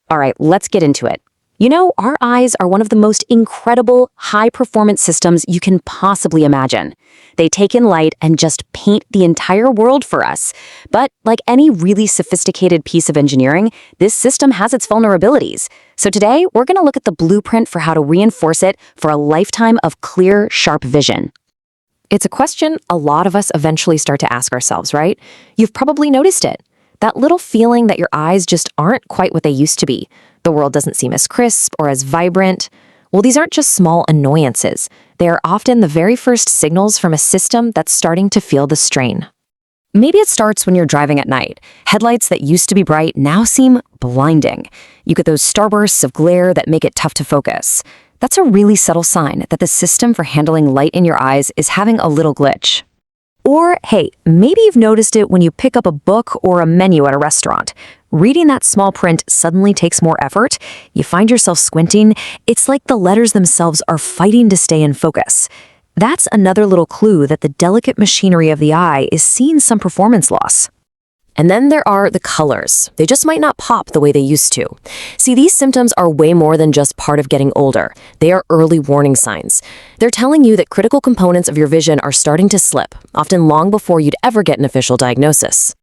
All right, let's get into it. You know, our eyes are one of the most incredible, high-performance systems you can possibly imagine. They take in light and just paint the entire world for us. But like any really sophisticated piece of engineering, this system has its vulnerabilities. So today, we're going to look at the blueprint for how to reinforce it for a lifetime of clear, sharp vision. It's a question a lot of us eventually start to ask ourselves, right? You've probably noticed it. That little feeling that your eyes just aren't quite what they used to be. The world doesn't seem as crisp or as vibrant. Well, these aren't just small annoyances. They are often the very first signals from a system that's starting to feel the strain. Maybe it starts when you're driving at night. Headlights that used to be bright now seem blinding. You get those starbursts of glare that make it tough to focus. That's a really subtle sign that the system for handling light in your eyes is having a little glitch. Or, hey, maybe you've noticed it when you pick up a book or a menu at a restaurant. Reading that small print suddenly takes more effort. You find yourself squinting. It's like the letters themselves are fighting to stay in focus. That's another little clue that the delicate machinery of the eye is seeing some performance loss. And then there are the colors. They just might not pop the way they used to. See, these symptoms are way more than just part of getting older. They are early warning signs. They're telling you that critical components of your vision are starting to slip, often long before you'd ever get an official diagnosis.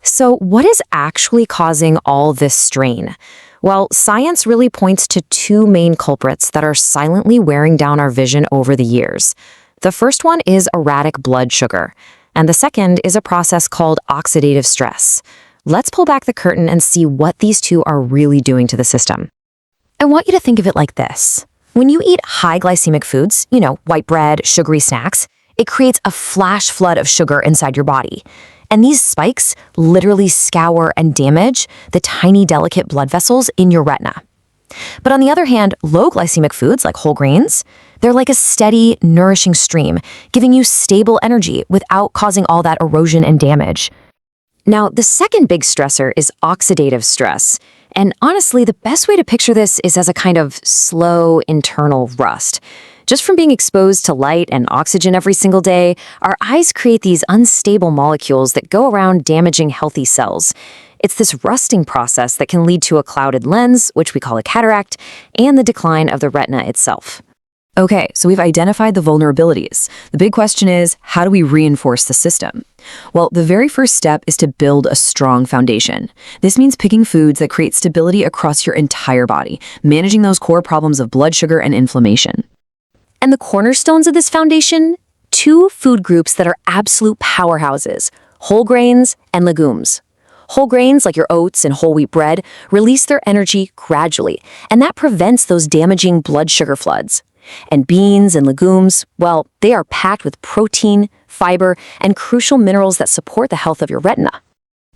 So what is actually causing all this strain? Well, science really points to two main culprits that are silently wearing down our vision over the years. The first one is erratic blood sugar. And the second is a process called oxidative stress. Let's pull back the curtain and see what these two are really doing to the system. I want you to think of it like this. When you eat high glycemic foods, white bread, sugary snacks, it creates a flash flood of sugar inside your body. And these spikes literally scour and damage the tiny, delicate blood vessels in your retina. But on the other hand, low glycemic foods like whole grains, they're like a steady, nourishing stream, giving you stable energy without causing all that erosion and damage. Now, the second big stressor is oxidative stress. And honestly, the best way to picture this is as a kind of slow internal rust. Just from being exposed to light and oxygen every single day, our eyes create these unstable molecules that go around damaging healthy cells. It's this rusting process that can lead to a clouded lens, which we call a cataract, and the decline of the retina itself. Okay, so we've identified the vulnerabilities. The big question is, how do we reinforce the system? Well, the very first step is to build a strong foundation. This means picking foods that create stability across your entire body, managing those core problems of blood sugar and inflammation. And the cornerstones of this foundation? Two food groups that are absolute powerhouses: whole grains and legumes. Whole grains, like your oats and whole wheat bread, release their energy gradually, and that prevents those damaging blood sugar floods. And beans and legumes, well, they are packed with protein, fiber, and crucial minerals that support the health of your retina.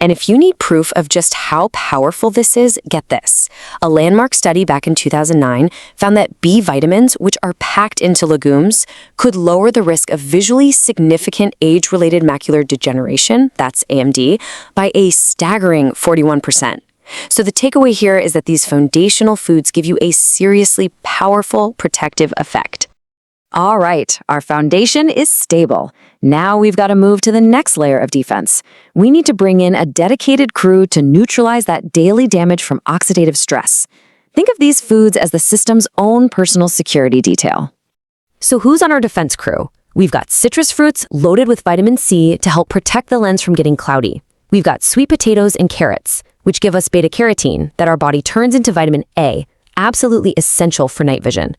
And if you need proof of just how powerful this is, get this. A landmark study back in 2009 found that B vitamins, which are packed into legumes, could lower the risk of visually significant age-related macular degeneration, that's AMD, by a staggering 41%. So the takeaway here is that these foundational foods give you a seriously powerful protective effect. All right, our foundation is stable. Now we've got to move to the next layer of defense. We need to bring in a dedicated crew to neutralize that daily damage from oxidative stress. Think of these foods as the system's own personal security detail. So who's on our defense crew? We've got citrus fruits loaded with vitamin C to help protect the lens from getting cloudy. We've got sweet potatoes and carrots, which give us beta-carotene that our body turns into vitamin A, absolutely essential for night vision.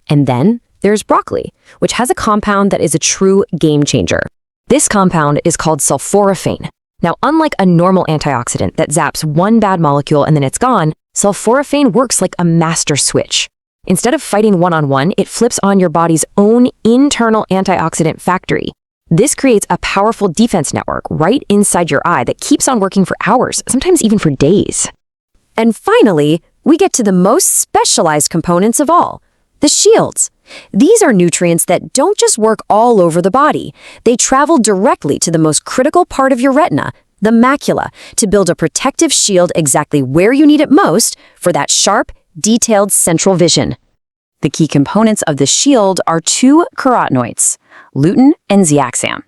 And then there's broccoli, which has a compound that is a true game changer. This compound is called sulforaphane. Now, unlike a normal antioxidant that zaps one bad molecule and then it's gone, sulforaphane works like a master switch. Instead of fighting one-on-one, it flips on your body's own internal antioxidant factory. This creates a powerful defense network right inside your eye that keeps on working for hours, sometimes even for days. And finally, we get to the most specialized components of all, the shields. These are nutrients that don't just work all over the body. They travel directly to the most critical part of your retina, the macula, to build a protective shield exactly where you need it most for that sharp, detailed central vision. The key components of the shield are two carotenoids, lutein and zeaxanthin.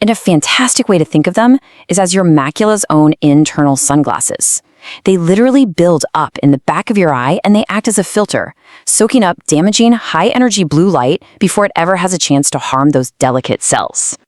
And a fantastic way to think of them is as your macula's own internal sunglasses. They literally build up in the back of your eye and they act as a filter, soaking up damaging high-energy blue light before it ever has a chance to harm those delicate cells.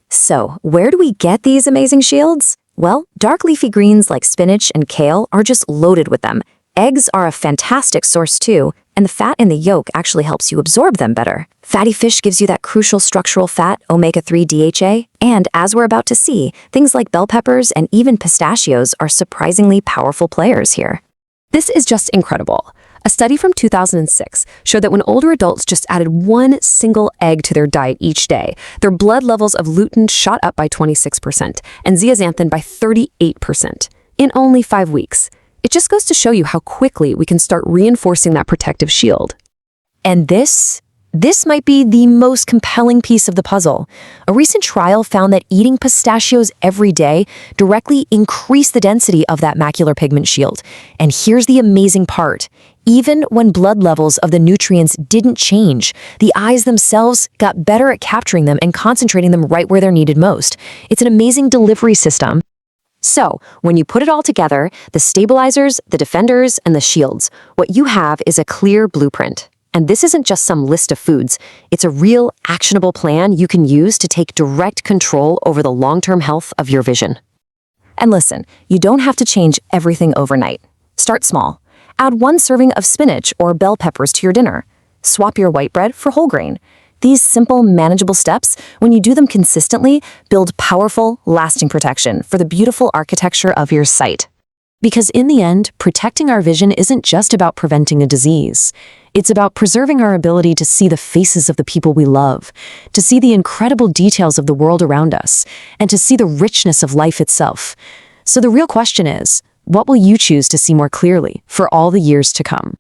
So, where do we get these amazing shields? Well, dark leafy greens like spinach and kale are just loaded with them. Eggs are a fantastic source too, and the fat in the yolk actually helps you absorb them better. Fatty fish gives you that crucial structural fat, omega-3 DHA, and as we're about to see, things like bell peppers and even pistachios are surprisingly powerful players here. This is just incredible. A study from 2006 showed that when older adults just added one single egg to their diet each day, their blood levels of lutein shot up by 26% and zeaxanthin by 38% in only 5 weeks. It just goes to show you how quickly we can start reinforcing that protective shield. And this might be the most compelling piece of the puzzle. A recent trial found that eating pistachios every day directly increased the density of that macular pigment shield. And here's the amazing part. Even when blood levels of the nutrients didn't change, the eyes themselves got better at capturing them and concentrating them right where they're needed most. It's an amazing delivery system. So, when you put it all together, the stabilizers, the defenders, and the shields, what you have is a clear blueprint. And this isn't just some list of foods. It's a real, actionable plan you can use to take direct control over the long-term health of your vision. And listen, you don't have to change everything overnight. Start small. Add 1 serving of spinach or bell peppers to your dinner. Swap your white bread for whole grain. These simple, manageable steps, when you do them consistently, build powerful, lasting protection for the beautiful architecture of your sight. Because in the end, protecting our vision isn't just about preventing a disease. It's about preserving our ability to see the faces of the people we love, to see the incredible details of the world around us, and to see the richness of life itself. So the real question is, what will you choose to see more clearly for all the years to come?